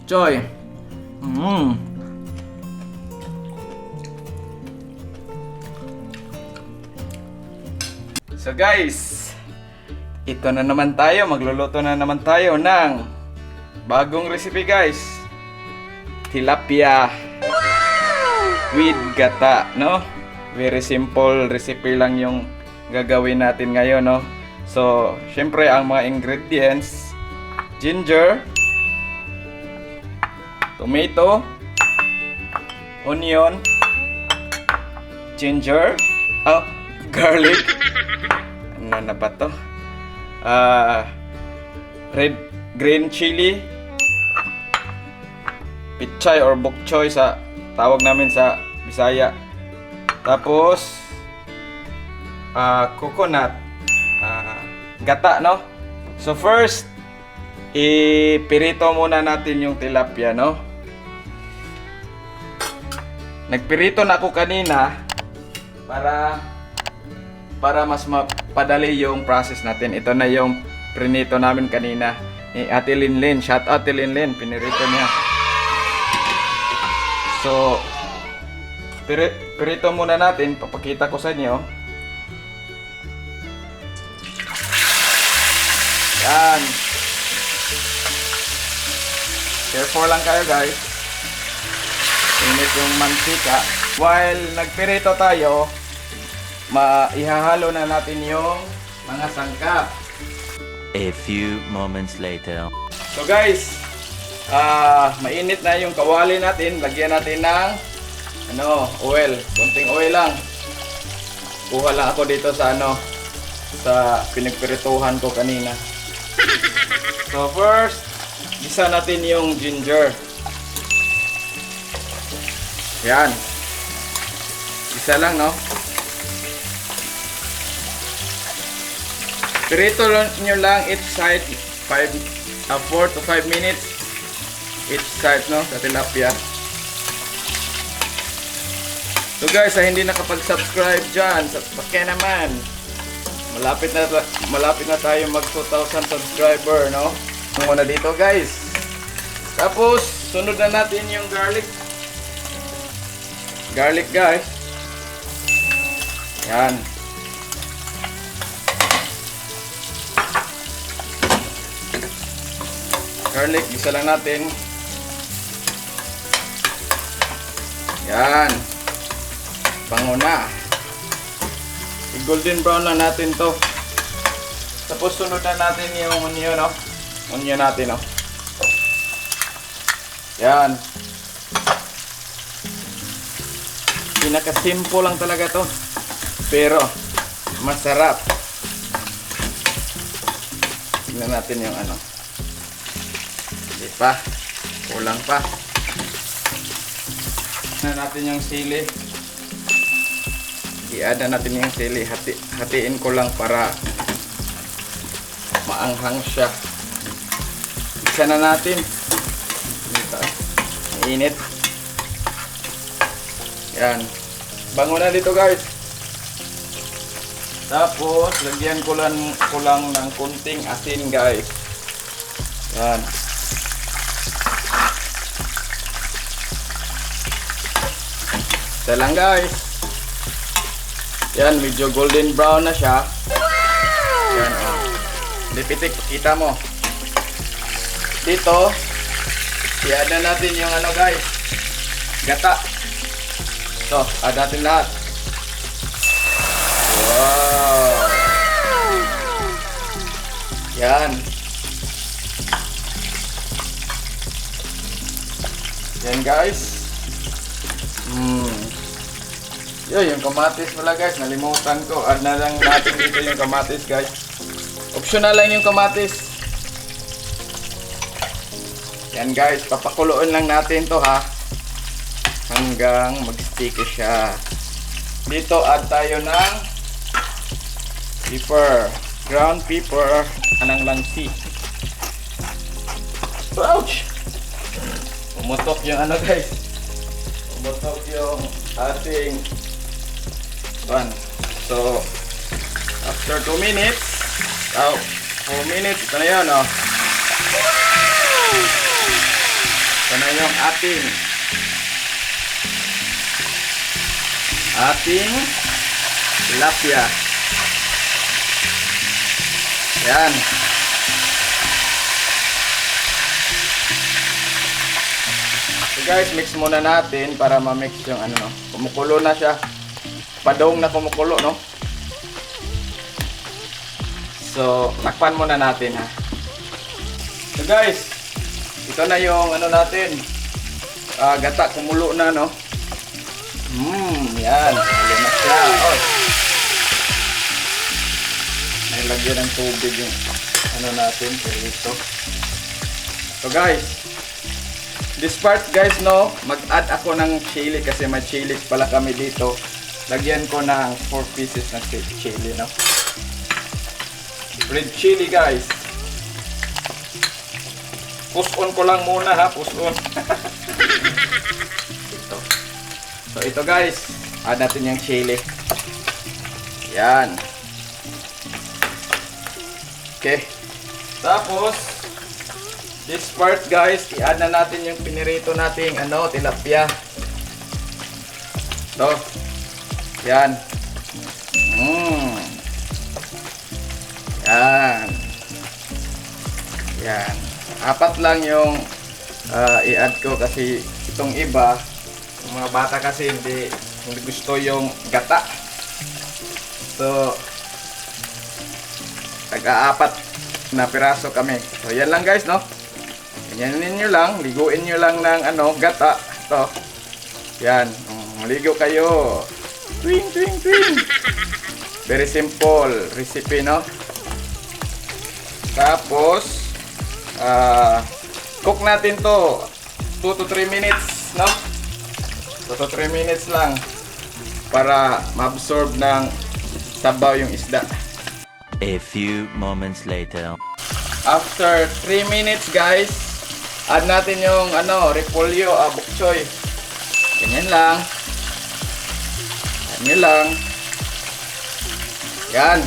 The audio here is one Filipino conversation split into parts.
Choy. So guys, ito na naman tayo, magluluto na naman tayo ng bagong recipe guys. Tilapia with gata, no? Very simple recipe lang yung gagawin natin ngayon, no? So, syempre ang mga ingredients, ginger, tomato, onion, ginger, garlic, ano na ba to? Red, green chili, pichay or bok choy sa tawag namin sa Bisaya. Tapos, coconut, gata, no? So first, ipirito muna natin yung tilapia, no? Nagpirito na ako kanina para mas mapadali yung process natin. Ito na yung prinito namin kanina ni Ate Linlin. Shout out Ate Linlin, pinirito niya. So, pirito muna natin, papakita ko sa inyo. Yan. Careful lang kayo guys. Init yung mantika. While nagpirito tayo, ihahalo na natin yung mga sangkap. A few moments later. So guys, mainit na yung kawali natin. Lagyan natin ng oil. Konting oil lang. Kuha lang ako dito sa sa pinagpirituhan ko kanina. So first, gisa natin yung ginger. Yan. Isa lang, no? Pirito nyo lang each side 4 to 5 minutes each side, no? Sa tilapia. So guys, hindi nakapag-subscribe dyan, bakit naman? Malapit na tayo mag 2,000 subscriber, no? Muna dito guys. Tapos sunod na natin yung garlic guys. Yan. Garlic, isa lang natin. Yan. Bango na. I-golden brown na natin to. Tapos sunod na natin yung onion, no? Onion natin, no? Yan. Pinaka-simple lang talaga to. Pero masarap. Tingnan natin yung Hindi pa. Kulang pa. Tingnan natin yung sili. I-add na natin yung sili. Hatiin ko lang para maanghang siya. Isa na natin. Ang init. Yan. Bango na dito guys. Tapos lagyan ko lang ng kunting asin guys. Yan. Ito lang guys. Yan, medyo golden brown na siya. Yan, lipitik, kita mo. Dito, i-add na natin yung guys, gata. Ito, add natin lahat. Wow! Yan. Yan guys. Yung kamatis pala guys, nalimutan ko. Add na lang natin dito yung kamatis guys. Optional lang yung kamatis. Yan guys, papakuloon lang natin to ha. Hanggang mag-sticky siya. Dito add tayo ng pepper. Ground pepper. Anang lang si. Ouch! Pumutok yung ano guys. Pumutok yung ating pan. So, after 2 minutes, 4 minutes, ito na yun, oh. Ito na yung ating tilapia. Yan. So guys, mix muna natin para ma-mix yung ano, no. Kumukulo na siya. Padong na kumukulo, no. So, takpan muna natin ha. So guys, ito na yung ano natin. Gata kumulo na, no. Yan. Kumulo na siya. Oh. Lagyan ng tubig yung ano natin ito. So guys, this part guys, no, mag-add ako ng chili kasi may chili pala kami dito. Lagyan ko ng 4 pieces ng chili, no. Red chili guys. Push on ko lang muna ha, push on. Ito. So ito guys, add natin yung chili. Yan. Okay. Tapos, this part guys, i-add na natin yung pinirito nating ano, tilapia. So, yan. Yan. Yan. 4 lang yung i-add ko kasi itong iba, yung mga bata kasi hindi gusto yung gata. So, tag-4 na piraso kami. So yan lang guys, no. Ganyanin nyo lang, liguin nyo lang ng ano, gata. Ito. Yan. Maligo kayo. Twing, twing, twing. Very simple recipe, no. Tapos cook natin to 2 to 3 minutes, no. 2 to 3 minutes lang para ma-absorb ng sabaw yung isda. A few moments later. After 3 minutes guys, add natin yung ano, repolyo, bok choy. Ganyan lang. Ganyan lang. Yan.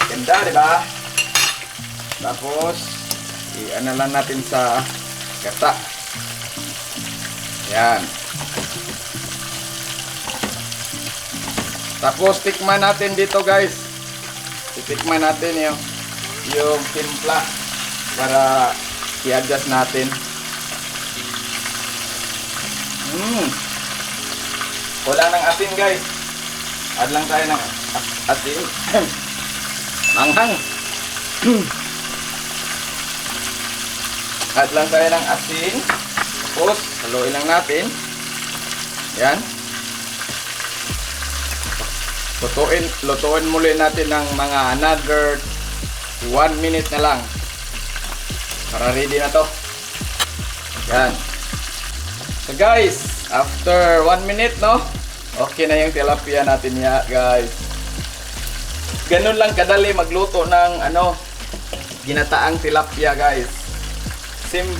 Ganda, di ba? Tapos, i-ano lang natin sa gata. Yan. Tapos, tikman natin dito guys. Titikman natin yung timpla para i-adjust natin. Wala ng asin guys. Add lang tayo ng asin. Manghang. Add lang tayo ng asin. Tapos, haluin lang natin. Yan. Lutuin muli natin ng mga another 1 minute na lang para ready na to. Yan. So guys, after 1 minute, no, okay na yung tilapia natin ya guys. Ganun lang kadali magluto ng ano, ginataang tilapia guys.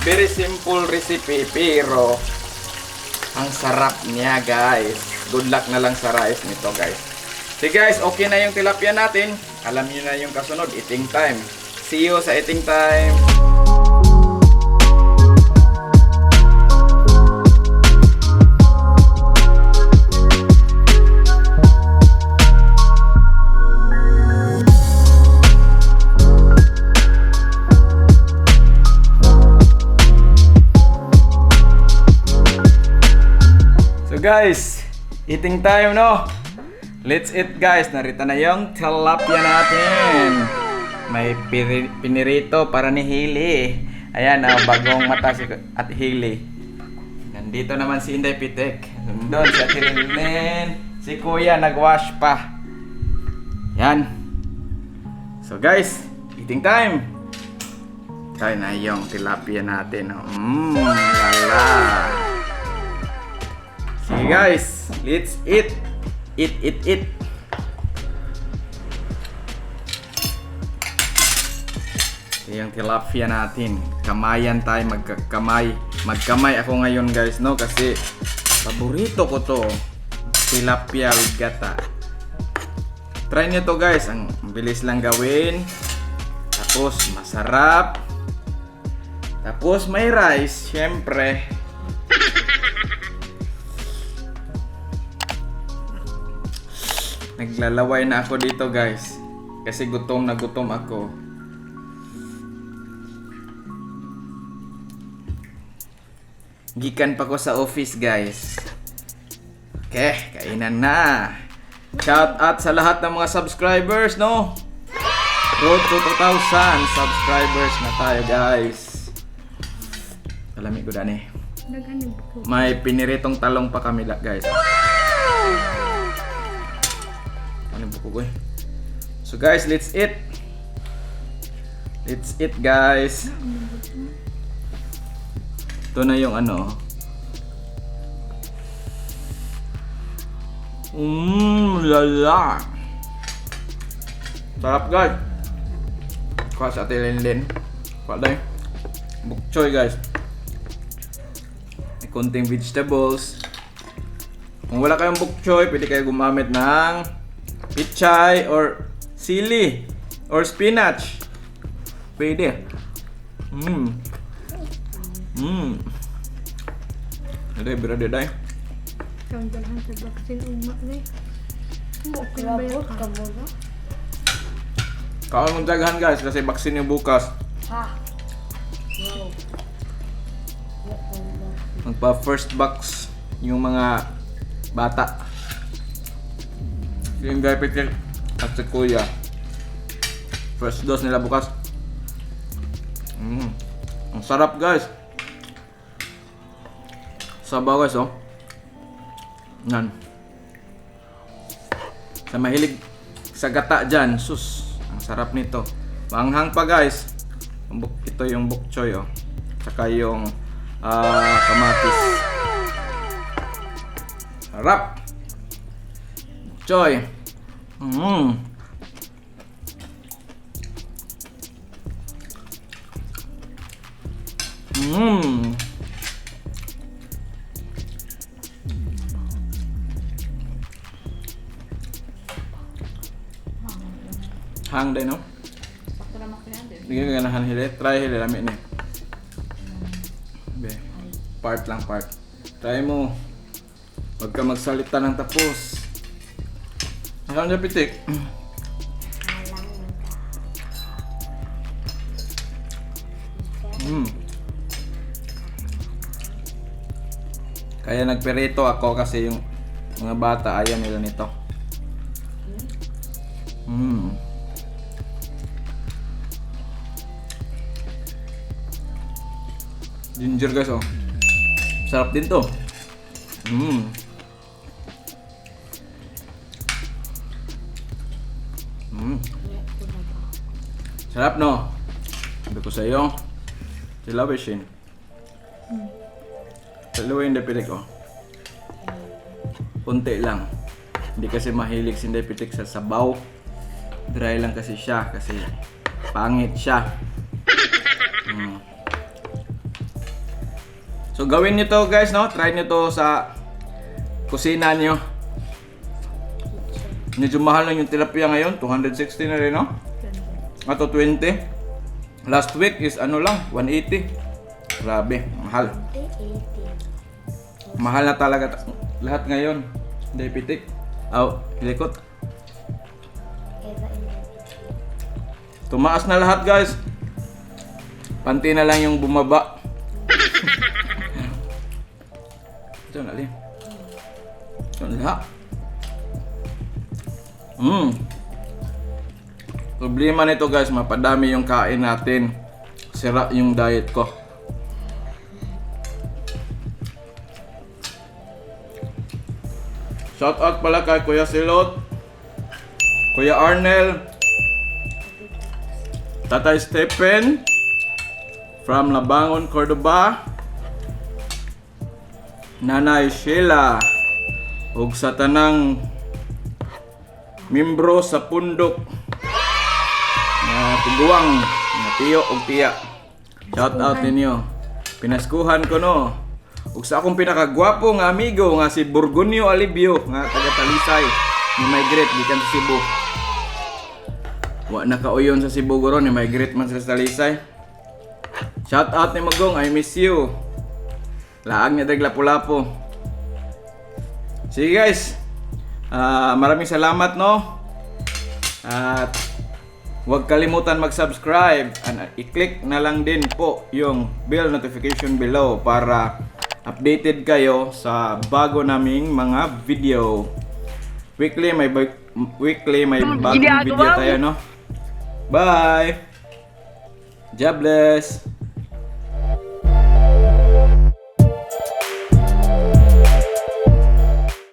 Very simple recipe pero ang sarap niya guys. Good luck na lang sa rice nito guys. So guys, okay na yung tilapia natin. Alam niyo na yung kasunod, eating time. See you sa eating time. So guys, eating time, no? Let's eat guys. Narito na yung tilapia natin. May pinirito para ni Hili. Ayan, bagong mata si at Hili. Nandito naman si Inday Pitik. Nandun si Ate Rilmen. Si Kuya nagwash pa. Yan. So guys, eating time. Tayo na yung tilapia natin. Lala. Sige guys, let's eat. Eat. Ito yung tilapia natin. Kamayan tayo, magkamay ako ngayon guys, no? Kasi paborito ko to. Tilapia with gata. Try nyo to guys, ang bilis lang gawin. Tapos masarap. Tapos may rice, syempre. Naglalaway na ako dito guys. Kasi gutom na gutom ako. Gikan pa ko sa office guys. Okay, kainan na. Shout out sa lahat ng mga subscribers, no? Road to 2,000 subscribers na tayo guys. Alamig ko dani. May piniritong talong pa kami guys. Ano buko ko eh. So guys, let's eat. Let's eat guys. Ito na yung ano. Lala. Sarap guys. Kuha sa Ate Linlin. Kuha tayo. Bok choy guys. May konting vegetables. Kung wala kayong bok choy, pwede kayo gumamit ng pichay or sili or spinach. Pwede. Aday, berada day. Kamdahan sa vaksin umak na Labot ka mo na? Kaon mong daghan guys kasi vaksin yung bukas. Ha? No. Magpa first box yung mga bata. Yung diabetic at si Kuya. First dose nila bukas. Ang sarap guys. Sabaw guys oh. Nan. Sa mahilig sa gata dyan, sus, ang sarap nito. Maanghang pa guys. Ito yung bok choy oh. Saka yung kamatis. Sarap. Bok choy. Hang day no? Hindi ka ganahan hili. Try hili lami ni. Be. Part lang part. Try mo. Huwag ka magsalita ng tapos. Ano na pitik? Kaya nagperito ako kasi yung mga bata ayaw nila nito. Ginger guys oh. Sarap din to. Sarap no? Sabi ko sa iyo. Tilawin. Tilawin na pitik oh. Kunti lang. Hindi kasi mahilig si Inday Pitik sa sabaw. Dry lang kasi siya kasi pangit siya. So gawin nyo to guys no. Try nyo to sa kusina nyo. Medyo mahal lang yung tilapia ngayon. 260 na rin no. Ato 20. Last week is ano lang 180. Grabe, mahal. Mahal na talaga lahat ngayon. Inday Pitik. Hilikot. Tumaas na lahat guys. Panti na lang yung bumaba. Ito na rin. Ito na lahat. Problema nito guys, mapadami yung kain natin. Sira yung diet ko. Shout out pala kay Kuya Silot, Kuya Arnel, Tatay Stephen from Labangon, Cordoba, Nanay Sheila, ug sa tanang membro sa pundok na tiguang na tiyo ug tiya. Shout out ninyo. Pinaskuhan ko no. Ug sa akong pinakagwapo nga amigo nga si Burgonio Alibio nga taga Talisay, ni migrate gikan sa Cebu. Wa na kauyon sa Cebu guro, ni migrate man sa Talisay. Shout out ni Magong, I miss you. Laang niya daglapo-lapo. Sige guys. Maraming salamat no. At huwag kalimutan mag-subscribe and i-click na lang din po yung bell notification below para updated kayo sa bago naming mga video. Weekly may bagong video tayo no. Bye. God bless.